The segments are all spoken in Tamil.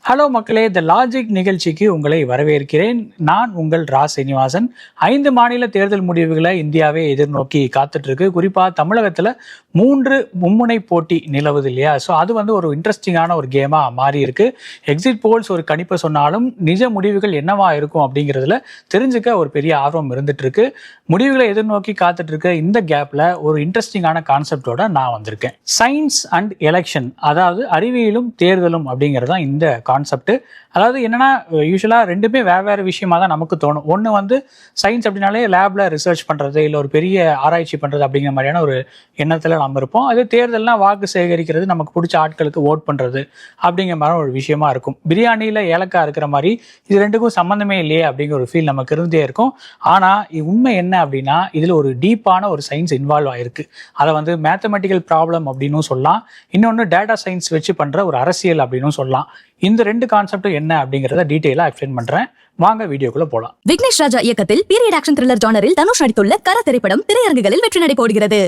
ஹலோ மக்களே, த லாஜிக் நிகழ்ச்சிக்கு உங்களை வரவேற்கிறேன். நான் உங்கள் ரா சீனிவாசன். 5 மாநில தேர்தல் முடிவுகளை இந்தியாவே எதிர்நோக்கி காத்துட்டு இருக்கு. குறிப்பாக தமிழகத்தில் 3 மும்முனை போட்டி நிலவுது இல்லையா? ஸோ அது ஒரு இன்ட்ரெஸ்டிங்கான ஒரு கேமாக மாறி இருக்கு. எக்ஸிட் போல்ஸ் ஒரு கணிப்பை சொன்னாலும் நிஜ முடிவுகள் என்னவா இருக்கும் அப்படிங்கிறதுல தெரிஞ்சுக்க ஒரு பெரிய ஆர்வம் இருந்துட்டு இருக்கு. முடிவுகளை எதிர்நோக்கி காத்துட்டு இருக்க இந்த கேப்ல ஒரு இன்ட்ரெஸ்டிங்கான கான்செப்டோட நான் வந்திருக்கேன். சயின்ஸ் அண்ட் எலெக்ஷன், அதாவது அறிவியலும் தேர்தலும் அப்படிங்கிறதா இந்த கான்செப்ட். அதாவது என்னன்னா, யூஸ்வலா ரெண்டுமே வேறு விஷயமா தான் நமக்கு தோணும். ஒன்று சயின்ஸ் அப்படின்னாலே லேப்ல ரிசர்ச் பண்றது, இல்லை ஒரு பெரிய ஆராய்ச்சி பண்றது அப்படிங்கிற மாதிரியான ஒரு எண்ணத்துல நம்ம இருப்போம். அதே தேர்தல்னா வாக்கு சேகரிக்கிறது, நமக்கு பிடிச்ச ஆட்களுக்கு ஓட் பண்றது அப்படிங்கிற மாதிரி ஒரு விஷயமா இருக்கும். பிரியாணியில ஏலக்காய் இருக்கிற மாதிரி இது ரெண்டுக்கும் சம்மந்தமே இல்லையே அப்படிங்கிற ஒரு ஃபீல் நமக்கு இருந்தே இருக்கும். ஆனா உண்மை என்ன அப்படின்னா, இதுல ஒரு டீப்பான ஒரு சயின்ஸ் இன்வால்வ் ஆயிருக்கு. அதை மேத்தமெட்டிக்கல் ப்ராப்ளம் அப்படின்னு சொல்லலாம், இன்னொன்று டேட்டா சயின்ஸ் வச்சு பண்ற ஒரு அரசியல் அப்படின்னு சொல்லலாம். இந்த 2 கான்செப்டும் என்ன அப்படிங்கறத டீடைலா எக்ஸ்பிளைன் பண்றேன். வாங்க வீடியோக்குள்ள போலாம். விக்னேஷ் ராஜா இயக்கத்தில் பீரியட் ஆக்ஷன் த்ரில்லர் ஜானரில் தனுஷ் நடித்துள்ள கர திரைப்படம் திரையரங்குகளில் வெற்றி நடை போடுகிறது.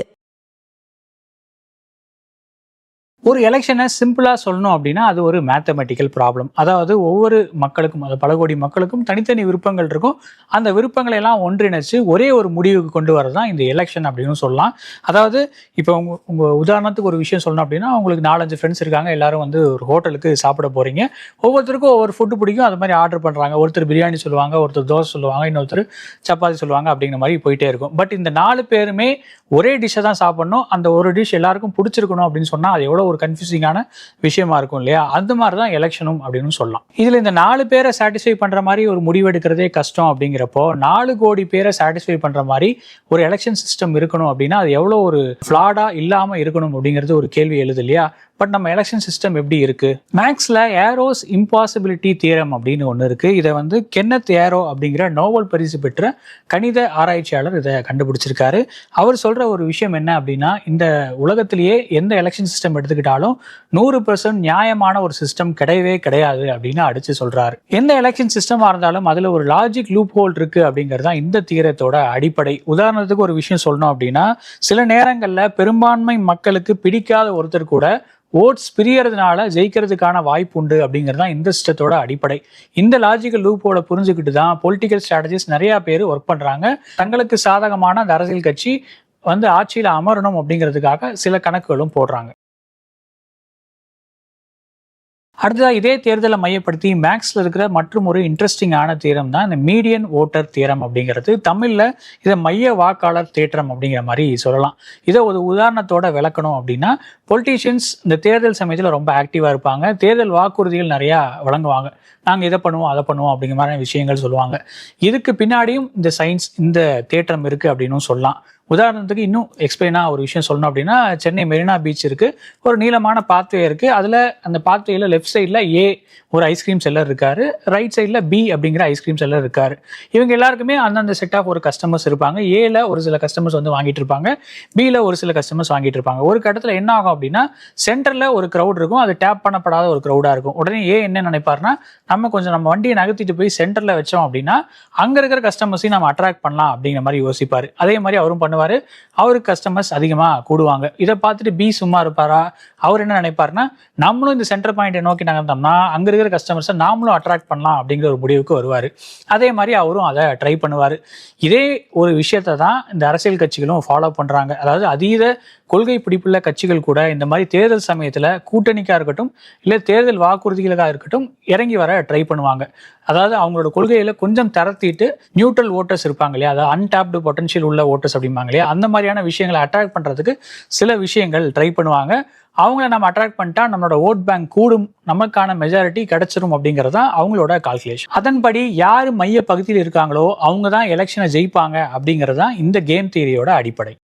ஒரு எலெக்ஷனை சிம்பிளா சொல்லணும் அப்படின்னா அது ஒரு மேத்தமெட்டிக்கல் ப்ராப்ளம். அதாவது ஒவ்வொரு மக்களுக்கும், அது பல கோடி மக்களுக்கும் தனித்தனி விருப்பங்கள் இருக்கும். அந்த விருப்பங்களை எல்லாம் ஒன்றிணைச்சு ஒரே ஒரு முடிவுக்கு கொண்டு வரதான் இந்த எலெக்ஷன் அப்படின்னு சொல்லலாம். அதாவது இப்போ உங்க உதாரணத்துக்கு ஒரு விஷயம் சொல்லணும் அப்படின்னா, உங்களுக்கு 4-5 ஃப்ரெண்ட்ஸ் இருக்காங்க. எல்லாரும் ஒரு ஹோட்டலுக்கு சாப்பிட போறீங்க. ஒவ்வொருத்தருக்கும் ஒவ்வொரு ஃபுட்டு பிடிக்கும். அது மாதிரி ஆர்டர் பண்றாங்க. ஒருத்தர் பிரியாணி சொல்லுவாங்க, ஒருத்தர் தோசை சொல்லுவாங்க, இன்னொருத்தர் சப்பாத்தி சொல்லுவாங்க. அப்படிங்கிற மாதிரி போயிட்டே இருக்கும். பட் இந்த 4 பேருமே ஒரே டிஷ்ஷை தான் சாப்பிடணும். அந்த ஒரு டிஷ் எல்லாருக்கும் பிடிச்சிருக்கணும் அப்படின்னு சொன்னா அது எவ்வளவு ஒரு கன்ஃபியூசிங்கான விஷயமா இருக்கும் இல்லையா? அந்த மாதிரி தான் எலெக்ஷனும் அப்படின்னு சொல்லலாம். இதுல இந்த 4 பேரை சாட்டிஸ்ஃபை பண்ற மாதிரி ஒரு முடிவு எடுக்கிறதே கஷ்டம். அப்படிங்கிறப்போ 4 கோடி பேரை சாட்டிஸ்ஃபை பண்ற மாதிரி ஒரு எலெக்ஷன் சிஸ்டம் இருக்கணும் அப்படின்னா அது எவ்வளவு ஒரு ஃபிளாடா இல்லாம இருக்கணும் அப்படிங்கிறது ஒரு கேள்வி எழுது இல்லையா? பட் நம்ம எலெக்ஷன் சிஸ்டம் எப்படி இருக்கு? மேக்ஸ்ல ஏரோஸ் இம்பாசிபிலிட்டி தியரம் அப்படின்னு ஒன்று இருக்கு. இதை கென்னத் ஏரோ அப்படிங்கிற நோபல் பரிசு பெற்ற கணித ஆராய்ச்சியாளர் இதை கண்டுபிடிச்சிருக்காரு. அவர் சொல்ற ஒரு விஷயம் என்ன அப்படின்னா, இந்த உலகத்திலேயே எந்த எலெக்ஷன் சிஸ்டம் எடுத்துக்கிட்டாலும் 100% நியாயமான ஒரு சிஸ்டம் கிடையவே கிடையாது அப்படின்னு அடிச்சு சொல்றாரு. எந்த எலெக்ஷன் சிஸ்டமா இருந்தாலும் அதுல ஒரு லாஜிக் லூப் ஹோல் இருக்கு அப்படிங்கிறது தான் இந்த தியரத்தோட அடிப்படை. உதாரணத்துக்கு ஒரு விஷயம் சொல்லணும் அப்படின்னா, சில நேரங்கள்ல பெரும்பான்மை மக்களுக்கு பிடிக்காத ஒருத்தர் கூட ஓட்ஸ் பிரியறதுனால ஜெயிக்கிறதுக்கான வாய்ப்பு உண்டு அப்படிங்கிறது தான் இந்த சிஸ்டத்தோட அடிப்படை. இந்த லாஜிக்கல் லூப்போட புரிஞ்சுக்கிட்டு தான் பொலிட்டிக்கல் ஸ்ட்ராட்டஜிஸ்ட் நிறைய பேர் ஒர்க் பண்றாங்க. தங்களுக்கு சாதகமான அந்த அரசியல் கட்சி ஆட்சியில் அமரணும் அப்படிங்கிறதுக்காக சில கணக்குகளும் போடுறாங்க. அடுத்ததாக இதே தேர்தலை மையப்படுத்தி மேக்ஸ்ல இருக்கிற மற்றும் ஒரு இன்ட்ரெஸ்டிங்கான தியரம் தான் இந்த மீடியன் ஓட்டர் தியரம் அப்படிங்கிறது. தமிழ்ல இதை மைய வாக்காளர் தேற்றம் அப்படிங்கிற மாதிரி சொல்லலாம். இதை ஒரு உதாரணத்தோட விளக்கணும் அப்படின்னா, பொலிட்டீஷியன்ஸ் இந்த தேர்தல் சமயத்தில் ரொம்ப ஆக்டிவா இருப்பாங்க. தேர்தல் வாக்குறுதிகள் நிறையா வழங்குவாங்க. நாங்கள் இதை பண்ணுவோம், அதை பண்ணுவோம் அப்படிங்கிற மாதிரி விஷயங்கள் சொல்லுவாங்க. இதுக்கு பின்னாடியும் இந்த சயின்ஸ், இந்த தேற்றம் இருக்கு அப்படின்னு சொல்லலாம். உதாரணத்துக்கு இன்னும் எக்ஸ்பிளைனாக ஒரு விஷயம் சொல்லணும் அப்படின்னா, சென்னை மெரினா பீச் இருக்கு. ஒரு நீளமான பாத்வே இருக்கு. அதுல அந்த பாத்வேல லெஃப்ட் சைட்ல ஏ ஒரு ஐஸ்கிரீம் செல்லர் இருக்காரு, ரைட் சைட்ல பி அப்படிங்கிற ஐஸ்கிரீம் செல்லர் இருக்காரு. இவங்க எல்லாருக்குமே அந்தந்த செட் ஆஃப் ஒரு கஸ்டமர்ஸ் இருப்பாங்க. ஏல ஒரு சில கஸ்டமர்ஸ் வாங்கிட்டு இருப்பாங்க, பில ஒரு சில கஸ்டமர்ஸ் வாங்கிட்டு இருப்பாங்க. ஒரு கட்டத்தில் என்ன ஆகும் அப்படின்னா, சென்டர்ல ஒரு க்ரௌட் இருக்கும், அது டேப் பண்ணப்படாத ஒரு க்ரௌடா இருக்கும். உடனே ஏ என்ன நினைப்பாருன்னா, நம்ம வண்டியை நகர்த்திட்டு போய் சென்டர்ல வச்சோம் அப்படின்னா அங்க இருக்கிற கஸ்டமர்ஸையும் நம்ம அட்ராக்ட் பண்ணலாம் அப்படிங்கிற மாதிரி யோசிப்பாரு. அதே மாதிரி அவரும் பண்ணுவாரு. அவருக்கு கஸ்டமர்ஸ் அதிகமா கூடுவாங்க. இதை பார்த்துட்டு பி சும்மா இருப்பாரா? அவர் என்ன நினைப்பாருன்னா, நம்மளும் இந்த சென்டர் பாயிண்டை நோக்கி நகர்ந்தோம்னா அங்க இருக்கிற கஸ்டமர்ஸை நாமளும் அட்ராக்ட் பண்ணலாம் அப்படிங்கிற ஒரு முடிவுக்கு வருவாரு. அதே மாதிரி அவரும் அதை ட்ரை பண்ணுவாரு. இதே ஒரு விஷயத்தை தான் இந்த அரசியல் கட்சிகளும் ஃபாலோ பண்றாங்க. அதாவது அதீத கொள்கை பிடிப்புள்ள கட்சிகள் கூட இந்த மாதிரி தேர்தல் சமயத்துல கூட்டணிக்கா இருக்கட்டும், இல்லை தேர்தல் வாக்குறுதிகளுக்காக இருக்கட்டும், இறங்கி வர ட்ரை பண்ணுவாங்க. அதாவது அவங்களோட கொள்கையில கொஞ்சம் தரத்திட்டு நியூட்ரல் ஓட்டர்ஸ் இருப்பாங்க இல்லையா, அதாவது அன்டாப்டு பொட்டன்ஷியல் உள்ள ஓட்டர்ஸ் அப்படிம்பாங்க இல்லையா, அந்த மாதிரியான விஷயங்களை அட்ராக்ட் பண்றதுக்கு சில விஷயங்கள் ட்ரை பண்ணுவாங்க. அவங்கள நம்ம அட்ராக்ட் பண்ணிட்டா நம்மளோட ஓட் பேங்க் கூடும், நமக்கான மெஜாரிட்டி கிடைச்சிரும் அப்படிங்கிறது தான் அவங்களோட கால்குலேஷன். அதன்படி யார் மைய பகுதியில் இருக்காங்களோ அவங்க தான் எலெக்ஷனை ஜெயிப்பாங்க அப்படிங்கிறது தான் இந்த கேம் தியரியோட அடிப்படை.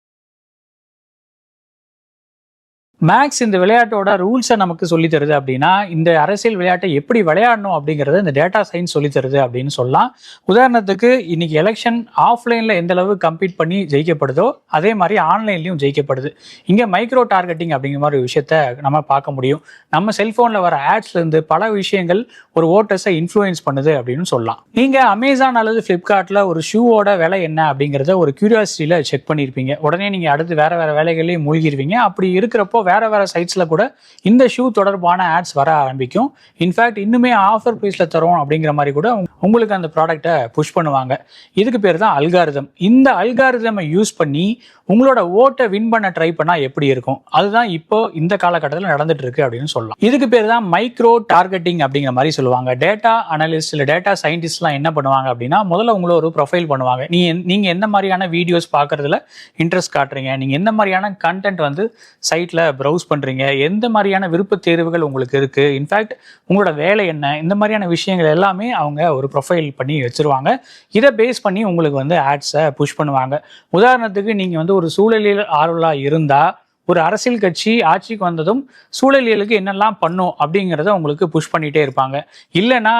மேக்ஸ் இந்த விளையாட்டோட ரூல்ஸை நமக்கு சொல்லி தருது அப்படின்னா, இந்த அரசியல் விளையாட்டை எப்படி விளையாடணும் அப்படிங்கறத இந்த டேட்டா சயின்ஸ் சொல்லி தருது அப்படின்னு சொல்லலாம். உதாரணத்துக்கு இன்னைக்கு எலெக்ஷன் ஆஃப்லைன்ல எந்த அளவு கம்பீட் பண்ணி ஜெயிக்கப்படுதோ அதே மாதிரி ஆன்லைன்லயும் ஜெயிக்கப்படுது. இங்க மைக்ரோ டார்கெட்டிங் அப்படிங்கிற மாதிரி ஒரு விஷயத்த நம்ம பார்க்க முடியும். நம்ம செல்போன்ல வர ஆட்ஸ்ல இருந்து பல விஷயங்கள் ஒரு ஓட்டர்ஸை இன்ஃப்ளூயன்ஸ் பண்ணுது அப்படின்னு சொல்லலாம். நீங்க அமேசான் அல்லது பிளிப்கார்ட்ல ஒரு ஷூவோட விலை என்ன அப்படிங்கறத ஒரு கியூரியாசிட்டியில செக் பண்ணிருப்பீங்க. உடனே நீங்க அடுத்து வேற வேலைகள்லயும் மூழ்கிருவீங்க. அப்படி இருக்கிறப்போ வேற சைட்ஸில் கூட இந்த ஷூ தொடர்பான ஆட்ஸ் வர ஆரம்பிக்கும். இன்ஃபேக்ட் இன்னுமே ஆஃபர் ப்ரைஸில் தரோம் அப்படிங்கிற மாதிரி கூட உங்களுக்கு அந்த ப்ராடக்டை புஷ் பண்ணுவாங்க. இதுக்கு பேர் தான் அல்காரிதம். இந்த அல்காரிதமை யூஸ் பண்ணி உங்களோட ஓட்டை வின் பண்ண ட்ரை பண்ணால் எப்படி இருக்கும், அதுதான் இப்போ இந்த காலகட்டத்தில் நடந்துட்டு இருக்கு அப்படின்னு சொல்லலாம். இதுக்கு பேர் தான் மைக்ரோ டார்கெட்டிங் அப்படிங்கிற மாதிரி சொல்லுவாங்க. டேட்டா அனலிஸ்ட் இல்லை டேட்டா சயின்டிஸ்ட்லாம் என்ன பண்ணுவாங்க அப்படின்னா, முதல்ல உங்களை ஒரு ப்ரொஃபைல் பண்ணுவாங்க. நீங்கள் எந்த மாதிரியான வீடியோஸ் பார்க்குறதுல இன்ட்ரெஸ்ட் காட்டுறீங்க, நீங்கள் எந்த மாதிரியான கண்டென்ட் வந்து சைட்டில் ப்ரௌஸ் பண்ணுறீங்க, எந்த மாதிரியான விருப்ப தேர்வுகள் உங்களுக்கு இருக்குது, இன்ஃபேக்ட் உங்களோட வேலை என்ன, இந்த மாதிரியான விஷயங்கள் எல்லாமே அவங்க ஒரு ப்ரொஃபைல் பண்ணி வச்சுருவாங்க. இதை பேஸ் பண்ணி உங்களுக்கு வந்து ஆட்ஸை புஷ் பண்ணுவாங்க. உதாரணத்துக்கு நீங்கள் வந்து ஒரு சூழலியல் ஆர்வலாக இருந்தால் ஒரு அரசியல் கட்சி ஆட்சிக்கு வந்ததும் சூழலியலுக்கு என்னெல்லாம் பண்ணும் அப்படிங்கிறத உங்களுக்கு புஷ் பண்ணிகிட்டே இருப்பாங்க. இல்லைனா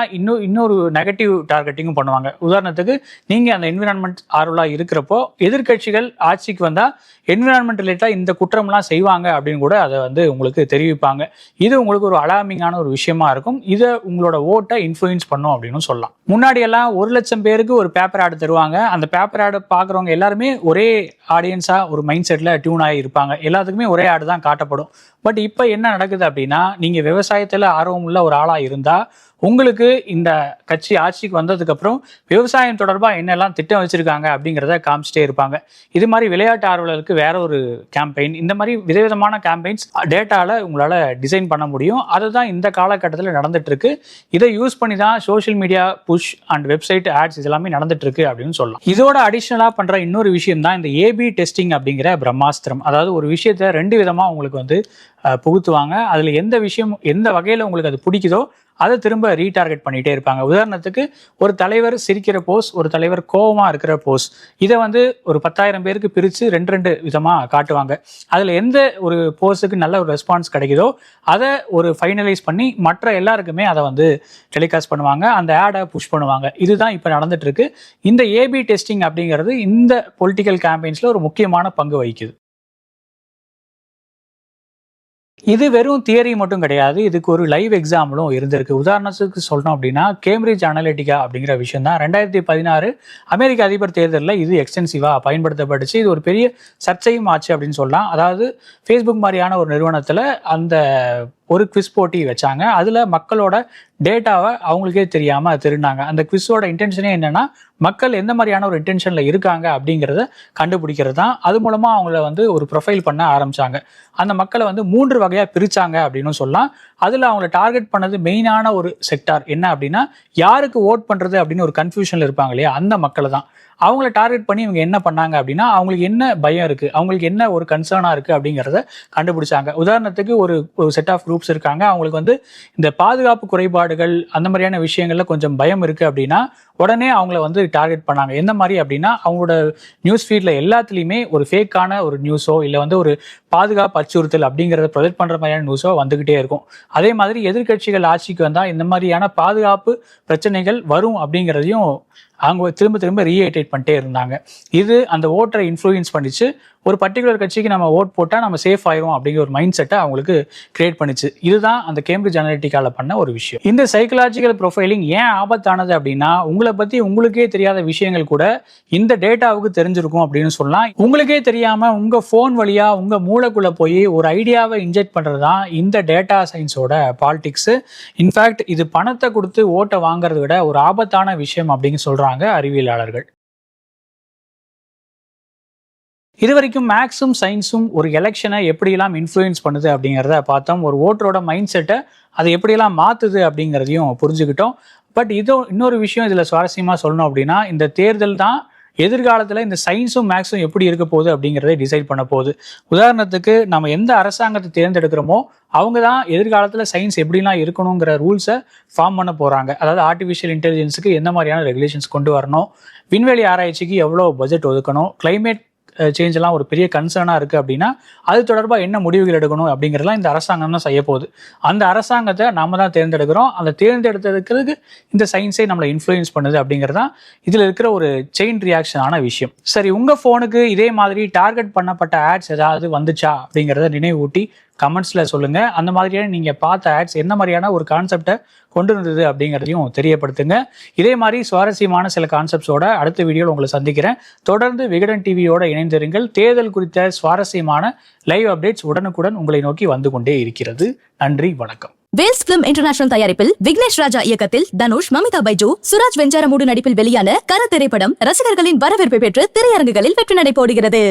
இன்னொரு நெகட்டிவ் டார்கெட்டிங்கும் பண்ணுவாங்க. உதாரணத்துக்கு நீங்கள் அந்த என்விரான்மெண்ட் ஆர்வலாக இருக்கிறப்போ எதிர்கட்சிகள் ஆட்சிக்கு வந்தால் என்விரான்மெண்ட் ரிலேட்டாக இந்த குற்றம்லாம் செய்வாங்க அப்படின்னு கூட அதை வந்து உங்களுக்கு தெரிவிப்பாங்க. இது உங்களுக்கு ஒரு அலார்மிங்கான ஒரு விஷயமா இருக்கும். இதை உங்களோட ஓட்டை இன்ஃப்ளூயன்ஸ் பண்ணும் அப்படின்னு சொல்லலாம். முன்னாடியெல்லாம் 1,00,000 பேருக்கு ஒரு பேப்பர் ஆடு தருவாங்க. அந்த பேப்பர் ஆடு பார்க்குறவங்க எல்லாருமே ஒரே ஆடியன்ஸாக ஒரு மைண்ட் செட்டில் டியூன் ஆகி இருப்பாங்க. எல்லாத்துக்குமே ஒரே ஆடு தான் காட்டப்படும். பட் இப்போ என்ன நடக்குது அப்படின்னா, நீங்கள் விவசாயத்தில் ஆர்வம் உள்ள ஒரு ஆளாக இருந்தால் உங்களுக்கு இந்த கட்சி ஆட்சிக்கு வந்ததுக்கப்புறம் விவசாயம் தொடர்பாக என்னெல்லாம் திட்டம் வச்சுருக்காங்க அப்படிங்கிறத காமிச்சிட்டே இருப்பாங்க. இது மாதிரி விளையாட்டு ஆர்வலருக்கு வேற ஒரு கேம்பெயின், இந்த மாதிரி விதவிதமான கேம்பெயின்ஸ் டேட்டாவில் உங்களால் டிசைன் பண்ண முடியும். அதுதான் இந்த காலகட்டத்தில் நடந்துட்டுருக்கு. இதை யூஸ் பண்ணி தான் social media push and website ads இதெல்லாமே நடந்துட்டுருக்கு அப்படின்னு சொல்லலாம். இதோட அடிஷ்னலாக பண்ணுற இன்னொரு விஷயம் தான் இந்த ஏபி டெஸ்டிங் அப்படிங்கிற பிரம்மாஸ்திரம். அதாவது ஒரு விஷயத்தை 2 விதமாக உங்களுக்கு வந்து புகுத்துவாங்க. அதில் எந்த விஷயம் எந்த வகையில் உங்களுக்கு அது பிடிக்குதோ அதை திரும்ப ரீடார்கெட் பண்ணிகிட்டே இருப்பாங்க. உதாரணத்துக்கு ஒரு தலைவர் சிரிக்கிற போஸ், ஒரு தலைவர் கோபமாக இருக்கிற போஸ், இதை வந்து ஒரு 10,000 பேருக்கு பிரித்து 2 விதமாக காட்டுவாங்க. அதில் எந்த ஒரு போஸுக்கு நல்ல ஒரு ரெஸ்பான்ஸ் கிடைக்குதோ அதை ஒரு ஃபைனலைஸ் பண்ணி மற்ற எல்லாருக்குமே அதை வந்து டெலிகாஸ்ட் பண்ணுவாங்க, அந்த ஆடை புஷ் பண்ணுவாங்க. இதுதான் இப்போ நடந்துட்டு இருக்கு. இந்த ஏபி டெஸ்டிங் அப்படிங்கிறது இந்த பொலிட்டிக்கல் கேம்பெயின்ஸில் ஒரு முக்கியமான பங்கு வகிக்குது. இது வெறும் தியரி மட்டும் கிடையாது, இதுக்கு ஒரு லைவ் எக்ஸாம்பிளும் இருந்திருக்கு. உதாரணத்துக்கு சொல்லணும் அப்படின்னா, கேம்பிரிட்ஜ் அனலிட்டிகா அப்படிங்கிற விஷயம் தான் 2016 அமெரிக்க அதிபர் தேர்தலில் இது எக்ஸ்டென்சிவாக பயன்படுத்தப்பட்டுச்சு. இது ஒரு பெரிய சர்ச்சையும் ஆச்சு அப்படின்னு சொல்லலாம். அதாவது ஃபேஸ்புக் மாதிரியான ஒரு நிறுவனத்தில் அந்த ஒரு குவிஸ் போட்டி வச்சாங்க. அதில் மக்களோட டேட்டாவை அவங்களுக்கே தெரியாமல் திருடினாங்க. அந்த குவிஸோட இன்டென்ஷனே என்னென்னா, மக்கள் எந்த மாதிரியான ஒரு இன்டென்ஷனில் இருக்காங்க அப்படிங்கிறத கண்டுபிடிக்கிறது தான். அது மூலமாக அவங்கள வந்து ஒரு ப்ரொஃபைல் பண்ண ஆரம்பித்தாங்க. அந்த மக்களை வந்து 3 வகையாக பிரித்தாங்க அப்படின்னு சொல்லலாம். அதில் அவங்கள டார்கெட் பண்ணது மெயினான ஒரு செக்டார் என்ன அப்படின்னா, யாருக்கு ஓட் பண்ணுறது அப்படின்னு ஒரு கன்ஃபியூஷனில் இருப்பாங்க இல்லையா, அந்த மக்களை தான். அவங்கள டார்கெட் பண்ணி இவங்க என்ன பண்ணாங்க அப்படின்னா, அவங்களுக்கு என்ன பயம் இருக்குது, அவங்களுக்கு என்ன ஒரு கன்சர்னாக இருக்குது அப்படிங்கிறத கண்டுபிடிச்சாங்க. உதாரணத்துக்கு ஒரு செட் ஆஃப் குரூப்ஸ் இருக்காங்க, அவங்களுக்கு வந்து இந்த பாதுகாப்பு குறைபாடுகள் அந்த மாதிரியான விஷயங்களில் கொஞ்சம் பயம் இருக்குது அப்படின்னா உடனே அவங்கள வந்து டார்கெட் பண்ணாங்க. எந்த மாதிரி அப்படின்னா, அவங்களோட நியூஸ் ஃபீடில் எல்லாத்துலேயுமே ஒரு ஃபேக்கான ஒரு நியூஸோ இல்லை வந்து ஒரு பாதுகாப்பு அச்சுறுத்தல் அப்படிங்கிறத ப்ரொஜெக்ட் பண்ணுற மாதிரியான நியூஸோ வந்துக்கிட்டே இருக்கும். அதே மாதிரி எதிர்கட்சிகள் ஆட்சிக்கு வந்தால் இந்த மாதிரியான பாதுகாப்பு பிரச்சனைகள் வரும் அப்படிங்கிறதையும் அவங்க திரும்ப ரீஹைட்ரேட் பண்ணிட்டே இருந்தாங்க. இது அந்த ஓட்டரை இன்ஃப்ளூயன்ஸ் பண்ணிச்சு. ஒரு பர்டிகுலர் கட்சிக்கு நம்ம ஓட் போட்டால் நம்ம சேஃப் ஆயிரும் அப்படிங்கிற ஒரு மைண்ட் செட்டை அவங்களுக்கு கிரியேட் பண்ணிச்சு. இதுதான் அந்த கேம்பிரிட்ஜ் அனலிட்டிகால பண்ண ஒரு விஷயம். இந்த சைக்கலாஜிக்கல் ப்ரொஃபைலிங் ஏன் ஆபத்தானது அப்படின்னா, உங்களை பற்றி உங்களுக்கே தெரியாத விஷயங்கள் கூட இந்த டேட்டாவுக்கு தெரிஞ்சிருக்கும் அப்படின்னு சொல்லலாம். உங்களுக்கே தெரியாமல் உங்கள் ஃபோன் வழியாக உங்கள் மூளைக்குள்ளே போய் ஒரு ஐடியாவை இன்ஜெக்ட் பண்ணுறது தான் இந்த டேட்டா சயின்ஸோட பாலிடிக்ஸு. இன்ஃபேக்ட் இது பணத்தை கொடுத்து ஓட்டை வாங்குறத விட ஒரு ஆபத்தான விஷயம் அப்படின்னு சொல்கிறாங்க அறிவியலாளர்கள். இது வரைக்கும் மேக்ஸும் சயின்ஸும் ஒரு எலெக்ஷனை எப்படியெல்லாம் இன்ஃப்ளூயன்ஸ் பண்ணுது அப்படிங்கிறத பார்த்தோம். ஒரு ஓட்டரோட மைண்ட் செட்டை அதை எப்படியெல்லாம் மாற்றுது அப்படிங்கிறதையும் புரிஞ்சுக்கிட்டோம். பட் இன்னொரு விஷயம் இதில் சுவாரஸ்யமாக சொல்லணும் அப்படின்னா, இந்த தேர்தல் தான் எதிர்காலத்தில் இந்த சயின்ஸும் மேக்ஸும் எப்படி இருக்க போகுது அப்படிங்கிறத டிசைட் பண்ண போகுது. உதாரணத்துக்கு நம்ம எந்த அரசாங்கத்தை தேர்ந்தெடுக்கிறோமோ அவங்க தான் எதிர்காலத்தில் சயின்ஸ் எப்படிலாம் இருக்கணுங்கிற ரூல்ஸை ஃபார்ம் பண்ண போகிறாங்க. அதாவது ஆர்டிஃபிஷியல் இன்டெலிஜென்ஸுக்கு என்ன மாதிரியான ரெகுலேஷன்ஸ் கொண்டு வரணும், விண்வெளி ஆராய்ச்சிக்கு எவ்வளோ பட்ஜெட் ஒதுக்கணும், கிளைமேட் சேஞ்ச் எல்லாம் ஒரு பெரிய கன்சர்னாக இருக்குது அப்படின்னா அது தொடர்பாக என்ன முடிவுகள் எடுக்கணும் அப்படிங்கிறதெல்லாம் இந்த அரசாங்கம் தான் செய்ய போகுது. அந்த அரசாங்கத்தை நாம தான் தேர்ந்தெடுக்கிறோம். அந்த தேர்ந்தெடுத்ததுக்கு இந்த சயின்ஸை நம்மளை இன்ஃப்ளூயன்ஸ் பண்ணுது அப்படிங்கிறது தான் இதில் இருக்கிற ஒரு செயின் ரியாக்ஷனான விஷயம். சரி, உங்கள் ஃபோனுக்கு இதே மாதிரி டார்கெட் பண்ணப்பட்ட ஆட்ஸ் ஏதாவது வந்துச்சா அப்படிங்கிறத நினைவூட்டி கமெண்ட்ஸ்ல சொல்லுங்க. அந்த மாதிரியான நீங்க பார்த்த ஆட்ஸ் என்ன மாதிரியான ஒரு கான்செப்டை கொண்டு இருந்தது அப்படிங்கிறதையும் தெரியப்படுத்துங்க. இதே மாதிரி சுவாரஸ்யமான சில கான்செப்ட்ஸோட அடுத்த வீடியோவில் உங்களை சந்திக்கிறேன். தொடர்ந்து விகடன் டிவியோட இணைந்திருங்கள். தேர்தல் குறித்த சுவாரஸ்யமான லைவ் அப்டேட்ஸ் உடனுக்குடன் உங்களை நோக்கி வந்து கொண்டே இருக்கிறது. நன்றி, வணக்கம். வேல்ஸ் பிலிம் இன்டர்நேஷனல் தயாரிப்பில் விக்னேஷ் ராஜா இயக்கத்தில் தனுஷ், மமிதா பைஜு, சுராஜ் வெஞ்சாரமூடு நடிப்பில் வெளியான கர திரைப்படம் ரசிகர்களின் வரவேற்பை பெற்று திரையரங்குகளில் வெற்றி நடை போடுகிறது.